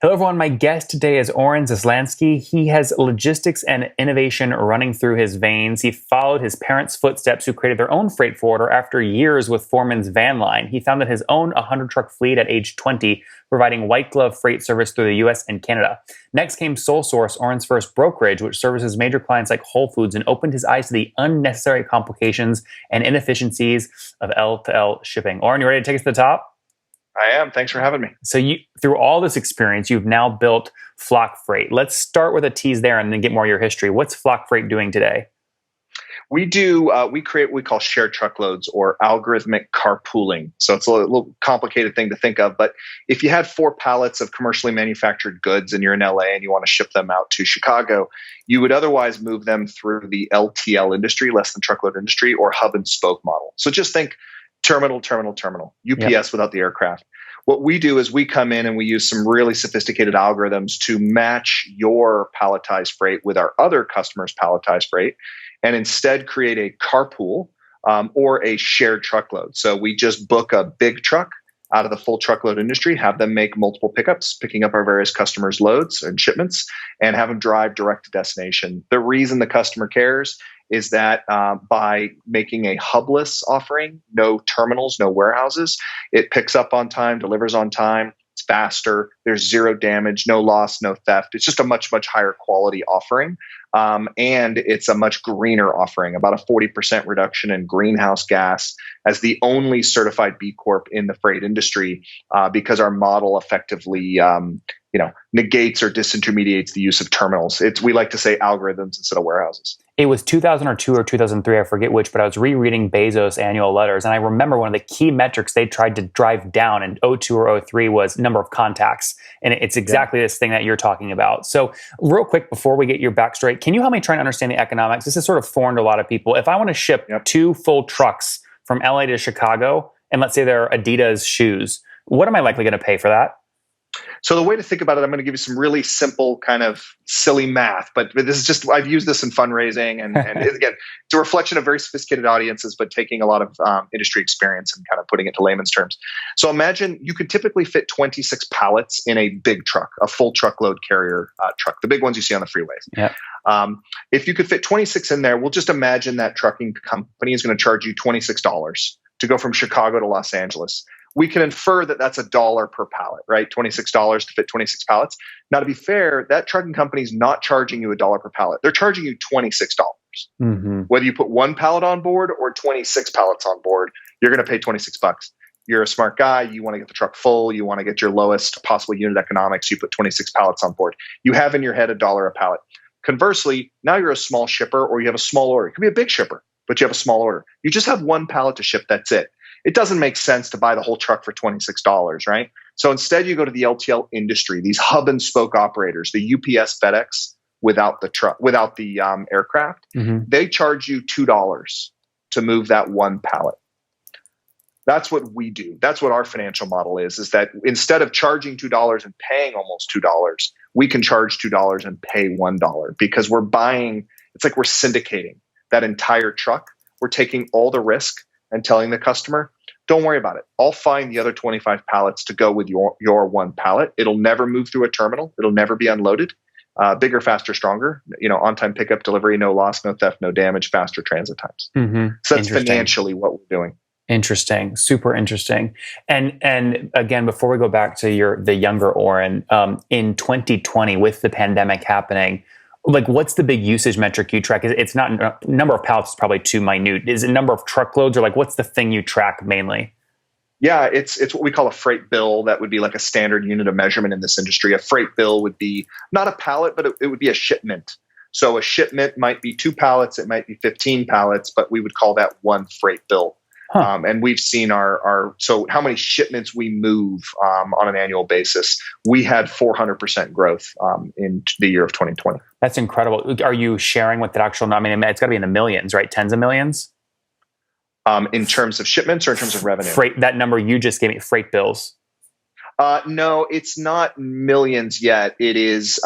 Hello, everyone. My guest today is Oren Zaslansky. He has logistics and innovation running through his veins. He followed his parents' footsteps, who created their own freight forwarder after years with Foreman's van line. He founded his own 100-truck fleet at age 20, providing white glove freight service through the U.S. and Canada. Next came Sole Source, Oren's first brokerage, which services major clients like Whole Foods and opened his eyes to the unnecessary complications and inefficiencies of L2L shipping. Oren, you ready to take us to the top? I am. Thanks for having me. So through all this experience, you've now built FlockFreight. Let's start with a tease there and then get more of your history. What's FlockFreight doing today? We create what we call shared truckloads or algorithmic carpooling. So it's a little complicated thing to think of, but if you had 4 pallets of commercially manufactured goods and you're in LA and you want to ship them out to Chicago, you would otherwise move them through the LTL industry, less than truckload industry, or hub and spoke model. So just think terminal, UPS without the aircraft. What we do is we come in and we use some really sophisticated algorithms to match your palletized freight with our other customers' palletized freight, and instead create a carpool or a shared truckload. So we just book a big truck out of the full truckload industry, have them make multiple pickups, picking up our various customers' loads and shipments, and have them drive direct to destination. The reason the customer cares is that by making a hubless offering, no terminals, no warehouses, it picks up on time, delivers on time, it's faster, there's zero damage, no loss, no theft. It's just a much, much higher quality offering. And it's a much greener offering, about a 40% reduction in greenhouse gas as the only certified B Corp in the freight industry, because our model effectively negates or disintermediates the use of terminals. We like to say algorithms instead of warehouses. It was 2002 or 2003, I forget which, but I was rereading Bezos' annual letters, and I remember one of the key metrics they tried to drive down in 02 or 03 was number of contacts. And it's exactly this thing that you're talking about. So real quick, before we get your back straight, can you help me try and understand the economics? This is sort of foreign to a lot of people. If I want to ship 2 full trucks from LA to Chicago, and let's say they're Adidas shoes, what am I likely going to pay for that? So the way to think about it, I'm going to give you some really simple kind of silly math, but this is just, I've used this in fundraising and again, it's a reflection of very sophisticated audiences, but taking a lot of industry experience and kind of putting it to layman's terms. So imagine you could typically fit 26 pallets in a big truck, a full truckload carrier truck, the big ones you see on the freeways. Yeah. If you could fit 26 in there, we'll just imagine that trucking company is going to charge you $26 to go from Chicago to Los Angeles. We can infer that that's $1 per pallet, right? $26 to fit 26 pallets. Now, to be fair, that trucking company is not charging you $1 per pallet. They're charging you $26. Mm-hmm. Whether you put 1 pallet on board or 26 pallets on board, you're going to pay $26. You're a smart guy. You want to get the truck full. You want to get your lowest possible unit economics. You put 26 pallets on board. You have in your head $1 a pallet. Conversely, now you're a small shipper or you have a small order. It could be a big shipper, but you have a small order. You just have 1 pallet to ship. That's it. It doesn't make sense to buy the whole truck for $26, right? So instead, you go to the LTL industry, these hub and spoke operators, the UPS, FedEx, without the truck, without the aircraft. Mm-hmm. They charge you $2 to move that 1 pallet. That's what we do. That's what our financial model is that instead of charging $2 and paying almost $2, we can charge $2 and pay $1 because we're buying, it's like we're syndicating that entire truck. We're taking all the risk and telling the customer, don't worry about it. I'll find the other 25 pallets to go with your 1 pallet. It'll never move through a terminal. It'll never be unloaded. Bigger, faster, stronger. On-time pickup, delivery, no loss, no theft, no damage, faster transit times. Mm-hmm. So that's financially what we're doing. Interesting. Super interesting. And again, before we go back to the younger Oren, in 2020, with the pandemic happening, like, what's the big usage metric you track? It's not number of pallets is probably too minute. Is it number of truckloads, or like what's the thing you track mainly? Yeah, it's what we call a freight bill. That would be like a standard unit of measurement in this industry. A freight bill would be not a pallet, but it would be a shipment. So a shipment might be 2 pallets, it might be 15 pallets, but we would call that 1 freight bill. Huh. And we've seen so how many shipments we move on an annual basis. We had 400% growth in the year of 2020. That's incredible. Are you sharing what that actual, I mean, it's got to be in the millions, right? Tens of millions? In terms of shipments or in terms of revenue? Freight, that number you just gave me, freight bills. No, it's not millions yet. It is,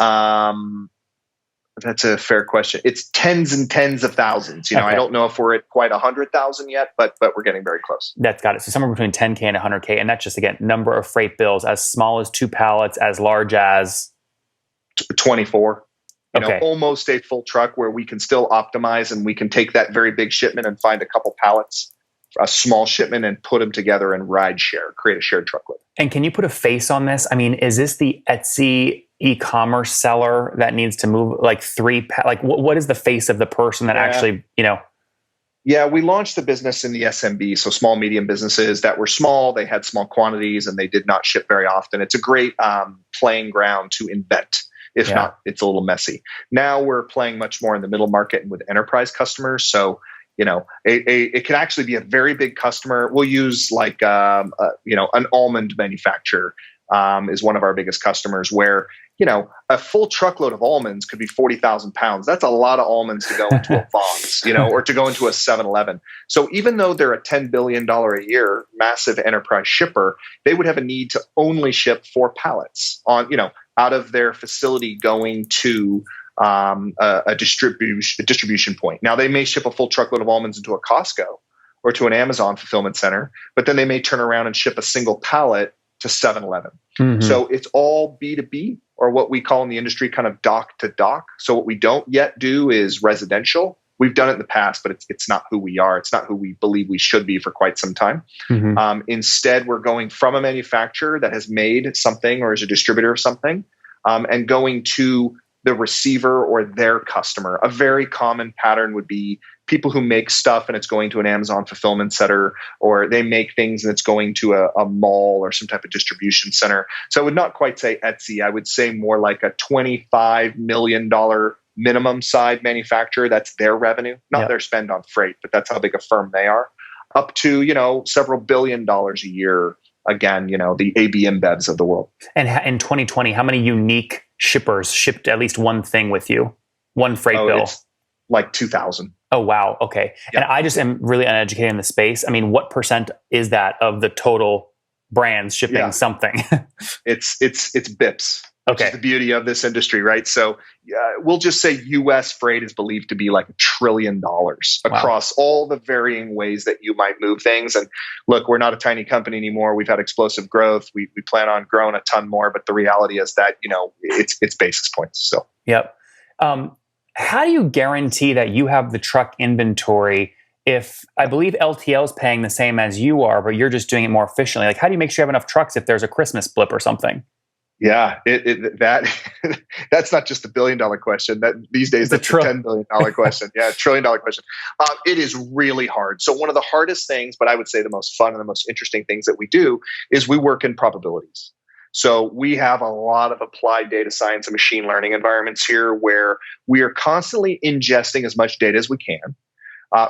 That's a fair question. It's tens and tens of thousands. You know, I don't know if we're at quite 100,000 yet, but we're getting very close. That's got it. So somewhere between 10K and 100K. And that's just, again, number of freight bills as small as 2 pallets, as large as 24. You know, almost a full truck where we can still optimize and we can take that very big shipment and find a couple pallets, a small shipment, and put them together and ride share, create a shared truckload. And can you put a face on this? I mean, is this the Etsy e-commerce seller that needs to move like what is the face of the person that actually, you know? Yeah, we launched the business in the SMB, so small, medium businesses that were small. They had small quantities and they did not ship very often. It's a great playing ground to invent. If not, it's a little messy. Now we're playing much more in the middle market and with enterprise customers. So, you know, it can actually be a very big customer. We'll use like, you know, an almond manufacturer is one of our biggest customers where, you know, a full truckload of almonds could be 40,000 pounds. That's a lot of almonds to go into a Vons, you know, or to go into a 7-Eleven. So even though they're a $10 billion a year massive enterprise shipper, they would have a need to only ship 4 pallets on, you know, out of their facility going to a distribution point. Now they may ship a full truckload of almonds into a Costco or to an Amazon fulfillment center, but then they may turn around and ship a single pallet to 7-Eleven. Mm-hmm. So it's all B2B, or what we call in the industry kind of dock to dock. So what we don't yet do is residential. We've done it in the past, but it's not who we are. It's not who we believe we should be for quite some time. Mm-hmm. Instead, we're going from a manufacturer that has made something or is a distributor of something and going to the receiver or their customer. A very common pattern would be people who make stuff and it's going to an Amazon fulfillment center, or they make things and it's going to a mall or some type of distribution center. So I would not quite say Etsy. I would say more like a $25 million minimum side manufacturer. That's their revenue, not their spend on freight, but that's how big a firm they are. Up to, you know, several $1 billion a year. Again, you know, the AB InBevs of the world. And in 2020, how many unique shippers shipped at least one thing with you? One freight bill? It's like 2,000. Oh, wow. Okay. Yep. And I just am really uneducated in the space. I mean, what percent is that of the total brands shipping something? It's BIPs. Which is the beauty of this industry, right? So we'll just say U.S. freight is believed to be like $1 trillion across all the varying ways that you might move things. And look, we're not a tiny company anymore. We've had explosive growth. We plan on growing a ton more, but the reality is that, you know, it's basis points still. Yep. How do you guarantee that you have the truck inventory if I believe LTL is paying the same as you are, but you're just doing it more efficiently? Like, how do you make sure you have enough trucks if there's a Christmas blip or something? Yeah, that's not just $1 billion question. That these days that's a $10 billion question. Yeah, $1 trillion question. It is really hard. So one of the hardest things, but I would say the most fun and the most interesting things that we do is we work in probabilities. So we have a lot of applied data science and machine learning environments here where we are constantly ingesting as much data as we can.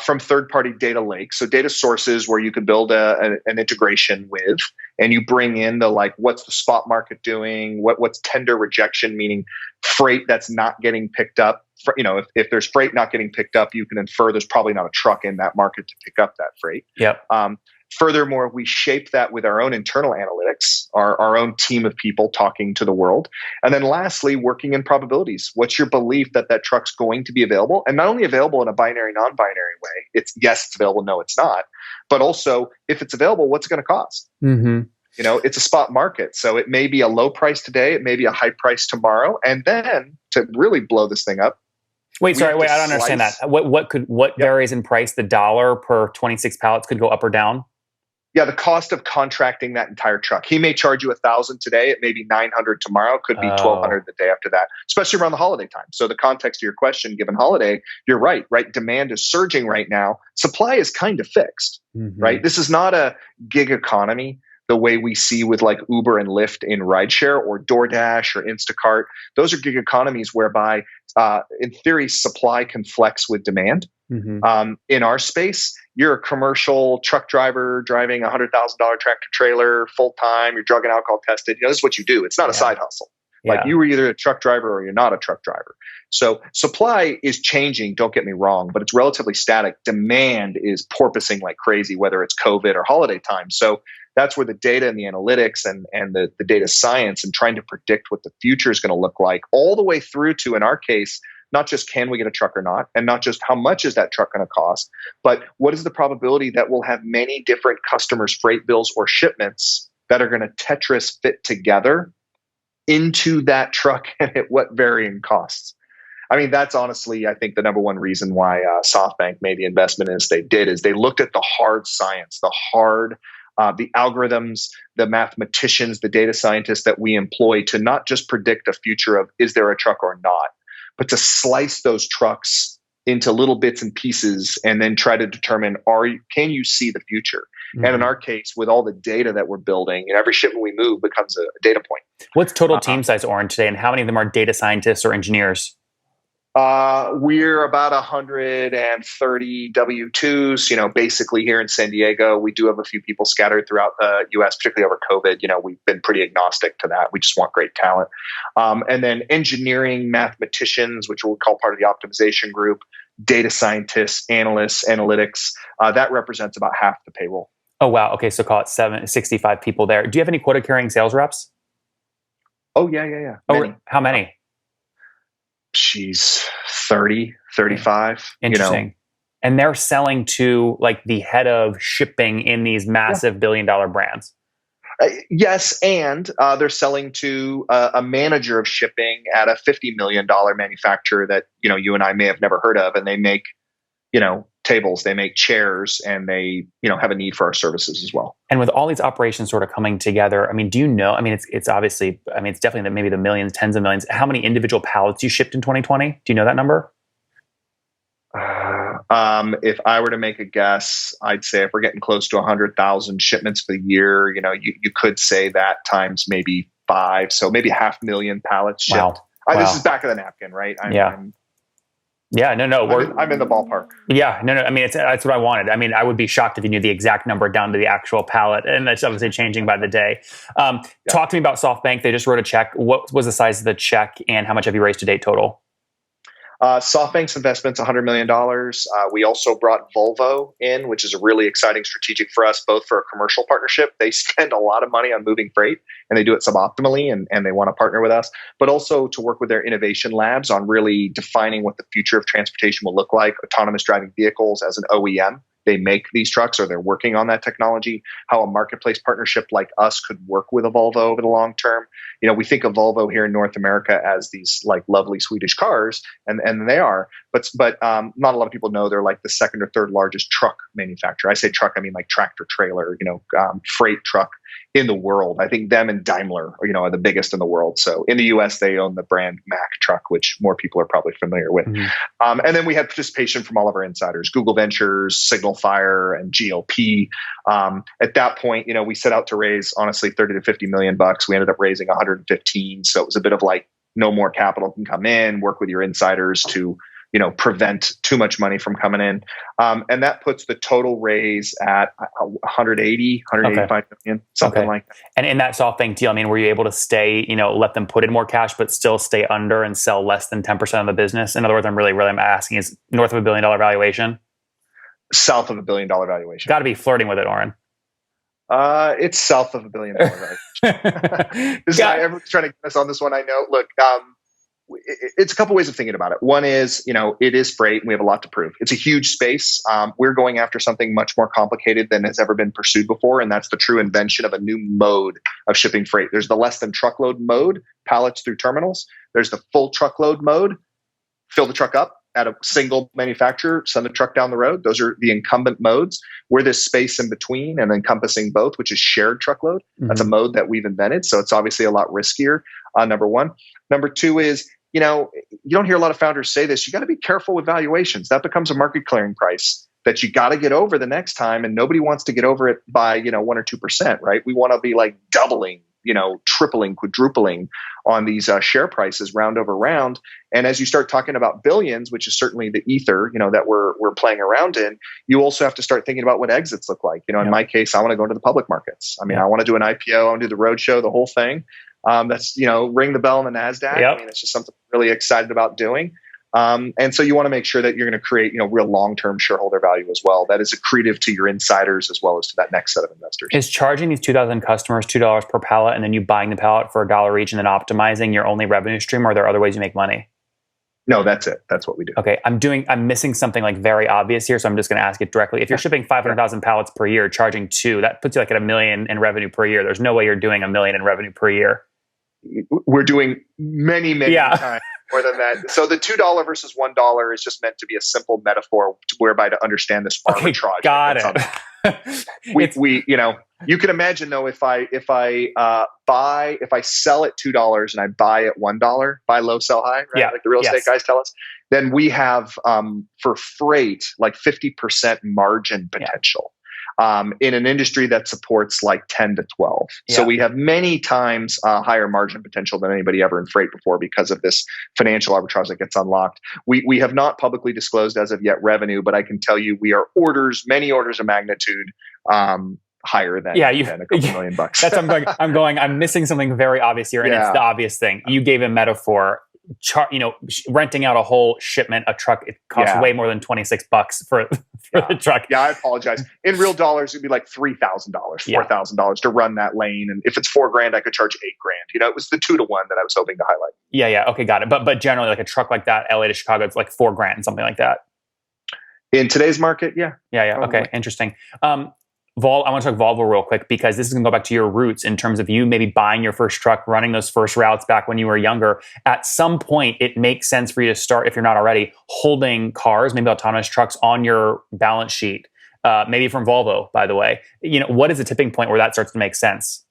From third-party data lakes, so data sources where you could build an integration with, and you bring in the like, what's the spot market doing? What's tender rejection, meaning freight that's not getting picked up. You know, if there's freight not getting picked up, you can infer there's probably not a truck in that market to pick up that freight. Yep. Furthermore, we shape that with our own internal analytics, our own team of people talking to the world. And then lastly, working in probabilities. What's your belief that that truck's going to be available? And not only available in a binary, non-binary way. It's yes, it's available. No, it's not. But also, if it's available, what's it going to cost? Mm-hmm. You know, it's a spot market. So it may be a low price today. It may be a high price tomorrow. And then to really blow this thing up. Wait, I don't understand that. What varies in price? The dollar per 26 pallets could go up or down? Yeah, the cost of contracting that entire truck. He may charge you $1,000 today. It may be $900 tomorrow. It could be $1,200 the day after that, especially around the holiday time. So the context of your question, given holiday, you're right? Demand is surging right now. Supply is kind of fixed, right? This is not a gig economy the way we see with like Uber and Lyft in rideshare or DoorDash or Instacart. Those are gig economies whereby, in theory, supply can flex with demand. In our space, you're a commercial truck driver driving a $100,000 tractor trailer full time. You're drug and alcohol tested. You know, this is what you do. It's not a side hustle. Like you were either a truck driver or you're not a truck driver. So supply is changing. Don't get me wrong, but it's relatively static. Demand is porpoising like crazy, whether it's COVID or holiday time. So that's where the data and the analytics and the data science and trying to predict what the future is going to look like, all the way through to, in our case, not just can we get a truck or not, and not just how much is that truck going to cost, but what is the probability that we'll have many different customers' freight bills or shipments that are going to Tetris fit together into that truck and at what varying costs. I mean, that's honestly, I think, the number one reason why SoftBank made the investment as they did is they looked at the hard science, the algorithms, the mathematicians, the data scientists that we employ to not just predict a future of is there a truck or not, but to slice those trucks into little bits and pieces and then try to determine, can you see the future? Mm-hmm. And in our case, with all the data that we're building, and every shipment we move becomes a data point. What's total team size, Oren, today, and how many of them are data scientists or engineers? We're about 130 W-2s, basically here in San Diego. We do have a few people scattered throughout the U.S., particularly over COVID. We've been pretty agnostic to that. We just want great talent. And then engineering, mathematicians, which we'll call part of the optimization group, data scientists, analysts, analytics. That represents about half the payroll. Oh, wow. Okay, so call it 65 people there. Do you have any quota-carrying sales reps? Oh, yeah. Oh, how many? She's 30, 35. Interesting. And they're selling to like the head of shipping in these massive billion-dollar brands. Yes, and they're selling to a manager of shipping at a $50 million manufacturer that you and I may have never heard of, and they make tables, they make chairs, and they have a need for our services as well. And with all these operations sort of coming together, do you know? It's obviously, it's definitely maybe the millions, tens of millions. How many individual pallets you shipped in 2020? Do you know that number? If I were to make a guess, I'd say if we're getting close to 100,000 shipments for the year, you could say that times maybe 5, so maybe 500,000 pallets shipped. Wow. This is back of the napkin, right? I'm in the ballpark. Yeah, no. That's what I wanted. I would be shocked if you knew the exact number down to the actual pallet, and that's obviously changing by the day. Talk to me about SoftBank. They just wrote a check. What was the size of the check, and how much have you raised to date total? SoftBank's investment's $100 million. We also brought Volvo in, which is a really exciting strategic for us, both for a commercial partnership. They spend a lot of money on moving freight, and they do it suboptimally, and they want to partner with us, but also to work with their innovation labs on really defining what the future of transportation will look like, autonomous driving vehicles as an OEM. They make these trucks, or they're working on that technology, how a marketplace partnership like us could work with a Volvo over the long term. We think of Volvo here in North America as these like lovely Swedish cars, and they are, but not a lot of people know they're like the second or third largest truck manufacturer. I say truck, I mean like tractor trailer, freight truck in the world. I think them and Daimler, are the biggest in the world. So in the US, they own the brand Mack truck, which more people are probably familiar with. Mm-hmm. And then we had participation from all of our insiders, Google Ventures, Signal Fire, and GLP. At that point, we set out to raise, honestly, 30 to 50 million bucks. We ended up raising 115. So it was a bit of like, no more capital can come in, work with your insiders to prevent too much money from coming in. And that puts the total raise at 185 million, something like that. And in that SoftBank deal, were you able to stay, let them put in more cash, but still stay under and sell less than 10% of the business? In other words, I'm really asking, is north of $1 billion valuation? South of $1 billion valuation. Got to be flirting with it, Oren. It's south of $1 billion valuation. Everyone's trying to get us on this one. I know. Look, it's a couple ways of thinking about it. One is, it is freight and we have a lot to prove. It's a huge space. We're going after something much more complicated than has ever been pursued before. And that's the true invention of a new mode of shipping freight. There's the less than truckload mode, pallets through terminals. There's the full truckload mode, fill the truck up at a single manufacturer, send the truck down the road. Those are the incumbent modes. We're this space in between and encompassing both, which is shared truckload. Mm-hmm. That's a mode that we've invented. So it's obviously a lot riskier, number one. Number two is, you don't hear a lot of founders say this. You got to be careful with valuations. That becomes a market clearing price that you got to get over the next time. And nobody wants to get over it by, 1 or 2%, right? We want to be like doubling, tripling, quadrupling on these share prices round over round. And as you start talking about billions, which is certainly the ether, that we're playing around in, you also have to start thinking about what exits look like. In my case, I want to go into the public markets. I want to do an IPO, I want to do the roadshow, the whole thing. That's, ring the bell on the NASDAQ. Yep. It's just something I'm really excited about doing. And so you want to make sure that you're going to create, real long-term shareholder value as well. That is accretive to your insiders as well as to that next set of investors. Is charging these 2,000 customers $2 per pallet and then you buying the pallet for $1 each and then optimizing your only revenue stream, or are there other ways you make money? No, that's it. That's what we do. Okay, I'm missing something like very obvious here, so I'm just going to ask it directly. If you're shipping 500,000 pallets per year, charging two, that puts you like at $1 million in revenue per year. There's no way you're doing $1 million in revenue per year. We're doing many times more than that. So the $2 versus $1 is just meant to be a simple metaphor whereby to understand this arbitrage. Got it. You can imagine though, if I sell at $2 and I buy at $1, buy low, sell high, right? Yeah. Like the real estate guys tell us, then we have for freight like 50% margin potential. In an industry that supports like 10 to 12. Yeah. So we have many times higher margin potential than anybody ever in freight before because of this financial arbitrage that gets unlocked. We have not publicly disclosed as of yet revenue, but I can tell you we are many orders of magnitude higher than, than a couple $1 million. That's I'm missing something very obvious here, and it's the obvious thing. You gave a metaphor. Renting out a whole shipment, a truck, it costs way more than $26 for the truck. Yeah, I apologize. In real dollars, it'd be like $3,000, $4,000 to run that lane. And if it's $4,000, I could charge $8,000. It was the 2 to 1 that I was hoping to highlight. Yeah. Okay, got it. But generally, like a truck like that, LA to Chicago, it's like $4,000, something like that. In today's market, yeah. Okay, interesting. I want to talk Volvo real quick because this is going to go back to your roots in terms of you maybe buying your first truck, running those first routes back when you were younger. At some point, it makes sense for you to start, if you're not already, holding cars, maybe autonomous trucks on your balance sheet, maybe from Volvo, by the way. What is the tipping point where that starts to make sense?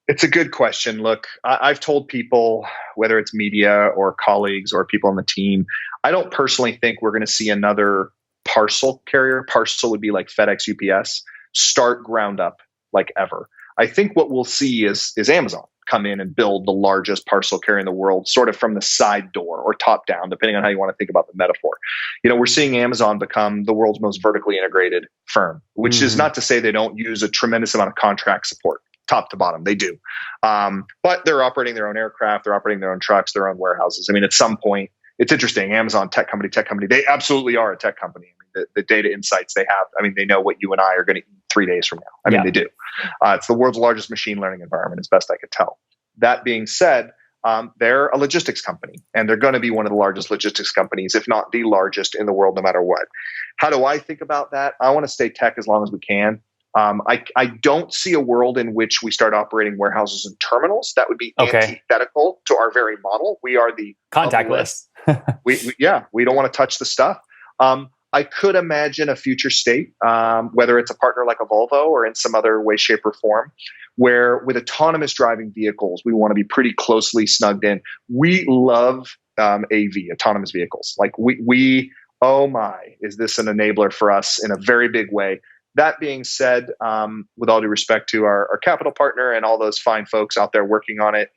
It's a good question. Look, I've told people, whether it's media or colleagues or people on the team, I don't personally think we're going to see another parcel carrier. Parcel would be like FedEx, UPS, start ground up like ever. I think what we'll see is Amazon come in and build the largest parcel carrier in the world, sort of from the side door or top down, depending on how you want to think about the metaphor. We're seeing Amazon become the world's most vertically integrated firm, which is not to say they don't use a tremendous amount of contract support, top to bottom. They do. But they're operating their own aircraft, they're operating their own trucks, their own warehouses. At some point, it's interesting. Amazon, tech company. They absolutely are a tech company. The data insights they have, they know what you and I are going to eat 3 days from now. They do. It's the world's largest machine learning environment, as best I could tell. That being said, they're a logistics company, and they're going to be one of the largest logistics companies, if not the largest in the world, no matter what. How do I think about that? I want to stay tech as long as we can. I don't see a world in which we start operating warehouses and terminals. That would be antithetical to our very model. We are the contactless. we don't want to touch the stuff. I could imagine a future state, whether it's a partner like a Volvo or in some other way, shape, or form, where with autonomous driving vehicles, we want to be pretty closely snugged in. We love AV, autonomous vehicles. Like oh my, is this an enabler for us in a very big way? That being said, with all due respect to our capital partner and all those fine folks out there working on it,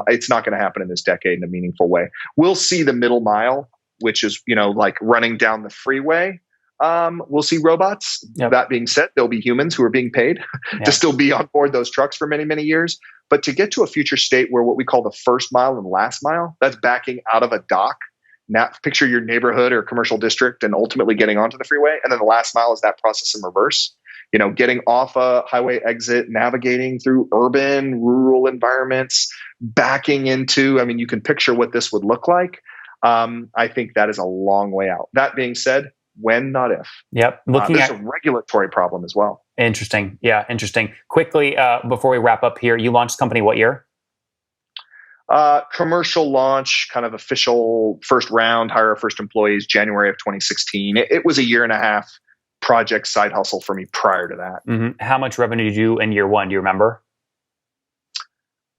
it's not going to happen in this decade in a meaningful way. We'll see the middle mile, which is, like running down the freeway. We'll see robots. Yep. That being said, there'll be humans who are being paid to still be on board those trucks for many, many years. But to get to a future state where what we call the first mile and last mile, that's backing out of a dock. Now, picture your neighborhood or commercial district and ultimately getting onto the freeway. And then the last mile is that process in reverse. Getting off a highway exit, navigating through urban, rural environments, backing into, you can picture what this would look like. I think that is a long way out. That being said, when, not if. Yep. There's a regulatory problem as well. Interesting. Yeah, interesting. Quickly, before we wrap up here, you launched the company what year? Commercial launch, kind of official first round, hire our first employees, January of 2016. It was a 1.5-year project side hustle for me prior to that. Mm-hmm. How much revenue did you do in year one? Do you remember?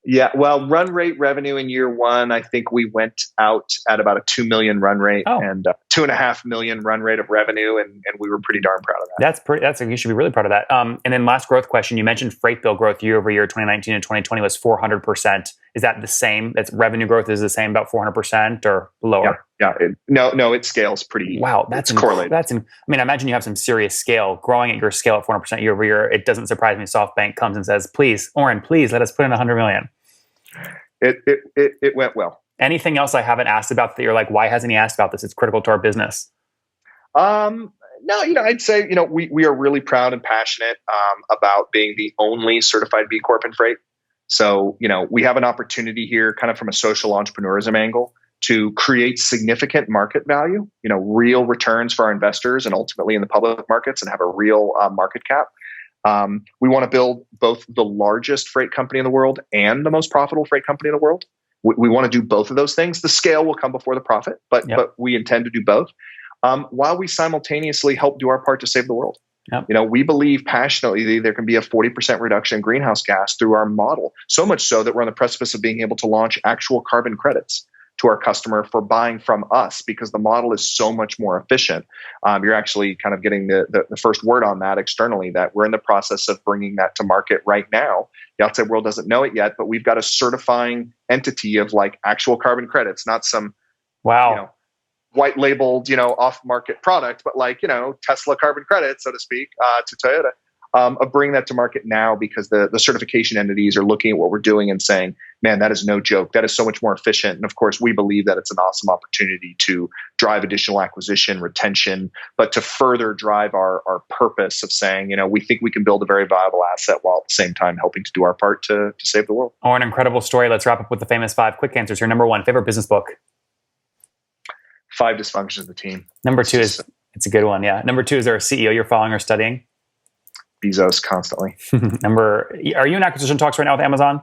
Yeah, well, run rate revenue in year one, I think we went out at about a 2 million run rate and 2.5 million run rate of revenue, and we were pretty darn proud of that. You should be really proud of that. And then last growth question, you mentioned freight bill growth year over year, 2019 and 2020 was 400%. Is that the same? That's revenue growth is the same, about 400% or lower? Yeah. No, it scales pretty. Wow, that's correlated. I imagine you have some serious scale. Growing at your scale at 400% year over year, it doesn't surprise me. SoftBank comes and says, "Please, Oren, please let us put in 100 million." It went well. Anything else I haven't asked about that you're like, why hasn't he asked about this? It's critical to our business. No, I'd say, we are really proud and passionate about being the only certified B Corp in freight. So, we have an opportunity here kind of from a social entrepreneurism angle to create significant market value, real returns for our investors and ultimately in the public markets and have a real market cap. We want to build both the largest freight company in the world and the most profitable freight company in the world. We want to do both of those things. The scale will come before the profit, but we intend to do both while we simultaneously help do our part to save the world. Yep. We believe passionately there can be a 40% reduction in greenhouse gas through our model, so much so that we're on the precipice of being able to launch actual carbon credits to our customer for buying from us because the model is so much more efficient. You're actually kind of getting the first word on that externally, that we're in the process of bringing that to market right now. The outside world doesn't know it yet, but we've got a certifying entity of like actual carbon credits, not some white labeled, off market product, but like, Tesla carbon credit, so to speak, to Toyota. Of bringing that to market now because the certification entities are looking at what we're doing and saying, man, that is no joke. That is so much more efficient. And of course, we believe that it's an awesome opportunity to drive additional acquisition, retention, but to further drive our purpose of saying, we think we can build a very viable asset while at the same time helping to do our part to save the world. Oh, an incredible story. Let's wrap up with the famous 5 quick answers here. Number 1, favorite business book? 5 Dysfunctions of the Team. Number 2 is, it's a good one. Yeah. Number 2, is there a CEO you're following or studying? Bezos constantly. Are you in acquisition talks right now with Amazon?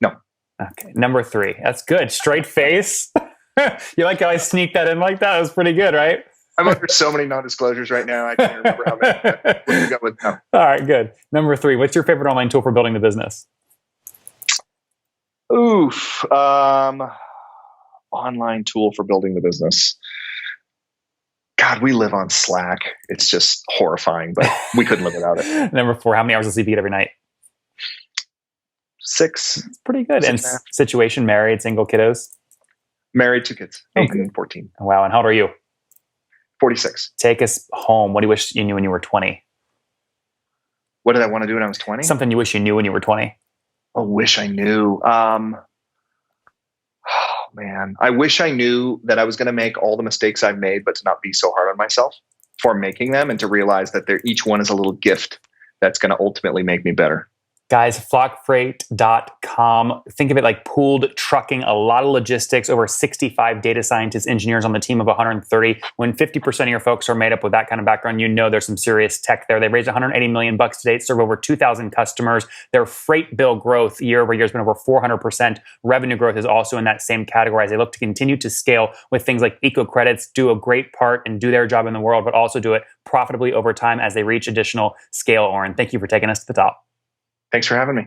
No. Okay. Number 3, that's good. Straight face. You like how I sneaked that in like that? That was pretty good, right? I'm under so many non-disclosures right now. I can't remember how many. What you got with no. All right, good. Number 3, what's your favorite online tool for building the business? Oof. Online tool for building the business. God, we live on Slack. It's just horrifying, but we couldn't live without it. Number 4, how many hours of sleep you get every night? 6. It's pretty good. And situation, married, single, kiddos? Married, 2 kids, 8 and 14. Wow. And how old are you? 46. Take us home. What do you wish you knew when you were 20? What did I want to do when I was 20? Something you wish you knew when you were 20. Oh, wish I knew. Man, I wish I knew that I was going to make all the mistakes I've made, but to not be so hard on myself for making them and to realize that each one is a little gift that's going to ultimately make me better. Guys, FlockFreight.com. Think of it like pooled trucking, a lot of logistics, over 65 data scientists, engineers on the team of 130. When 50% of your folks are made up with that kind of background, there's some serious tech there. They've raised $180 million to date, serve over 2,000 customers. Their freight bill growth year over year has been over 400%. Revenue growth is also in that same category as they look to continue to scale with things like eco credits, do a great part and do their job in the world, but also do it profitably over time as they reach additional scale. Oren, thank you for taking us to the top. Thanks for having me.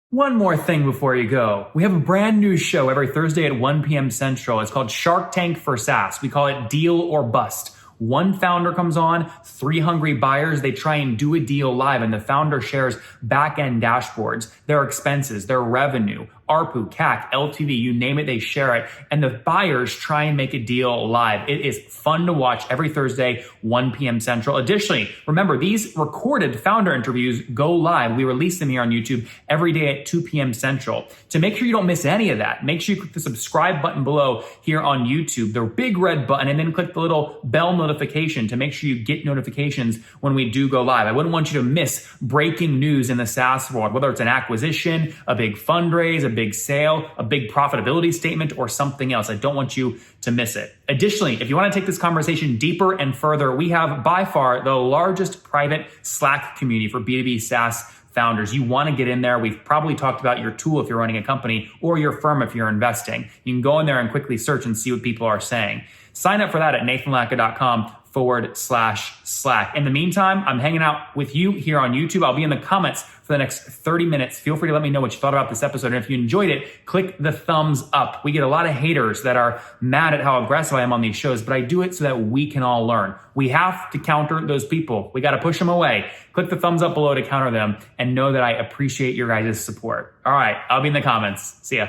One more thing before you go. We have a brand new show every Thursday at 1 p.m. Central. It's called Shark Tank for SaaS. We call it Deal or Bust. One founder comes on, 3 hungry buyers, they try and do a deal live, and the founder shares back-end dashboards, their expenses, their revenue, ARPU, CAC, LTV, you name it, they share it. And the buyers try and make a deal live. It is fun to watch every Thursday, 1 p.m. Central. Additionally, remember, these recorded founder interviews go live. We release them here on YouTube every day at 2 p.m. Central. To make sure you don't miss any of that, make sure you click the subscribe button below here on YouTube, the big red button, and then click the little bell notification to make sure you get notifications when we do go live. I wouldn't want you to miss breaking news in the SaaS world, whether it's an acquisition, a big fundraise, a big sale, a big profitability statement, or something else. I don't want you to miss it. Additionally, if you want to take this conversation deeper and further, we have by far the largest private Slack community for B2B SaaS founders. You want to get in there. We've probably talked about your tool if you're running a company or your firm if you're investing. You can go in there and quickly search and see what people are saying. Sign up for that at nathanlatka.com/Slack. In the meantime, I'm hanging out with you here on YouTube. I'll be in the comments for the next 30 minutes. Feel free to let me know what you thought about this episode. And if you enjoyed it, click the thumbs up. We get a lot of haters that are mad at how aggressive I am on these shows, but I do it so that we can all learn. We have to counter those people. We got to push them away. Click the thumbs up below to counter them and know that I appreciate your guys' support. All right, I'll be in the comments. See ya.